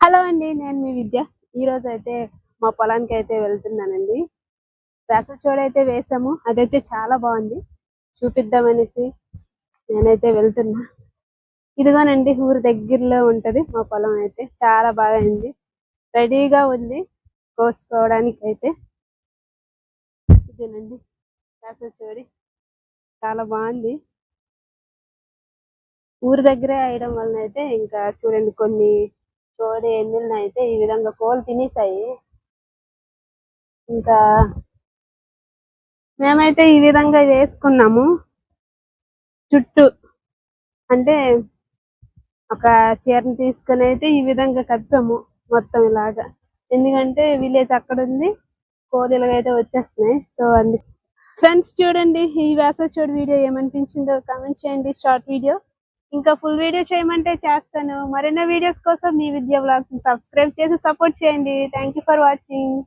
Hello అండి, నేను మీ విద్య. ఈ రోజు అయితే మా పొలానికి అయితే వెళ్తున్నానండి. వేసవి చోడైతే వేసాము, అదైతే చాలా బాగుంది. చూపిద్దామనేసి నేనైతే వెళ్తున్నా. ఇదిగోనండి, ఊరు దగ్గరలో ఉంటది మా పొలం. అయితే చాలా బాగా అయింది, రెడీగా ఉంది కోసుకోవడానికి. అయితే ఇదేనండి వేసవి చోడి, చాలా బాగుంది. ఊరు దగ్గరే వేయడం వలన అయితే ఇంకా చూడండి, కొన్ని చోడి ఎన్నిళ్ళని అయితే ఈ విధంగా కోలు తినేసాయి. ఇంకా మేమైతే ఈ విధంగా వేసుకున్నాము. చుట్టూ అంటే ఒక చీరను తీసుకొని అయితే ఈ విధంగా కప్పాము మొత్తం ఇలాగా. ఎందుకంటే విలేజ్ అక్కడ ఉంది, కోడిలుగా అయితే వచ్చేస్తున్నాయి. సో అందుకే ఫ్రెండ్స్, చూడండి ఈ వేసవి చూడు వీడియో ఏమనిపించిందో కామెంట్ చేయండి. షార్ట్ వీడియో, ఇంకా ఫుల్ వీడియో చేయమంటే చేస్తాను. మరిన్నో వీడియోస్ కోసం మీ విద్యా వ్లాగ్స్ సబ్స్క్రైబ్ చేసి సపోర్ట్ చేయండి. Thank you for watching.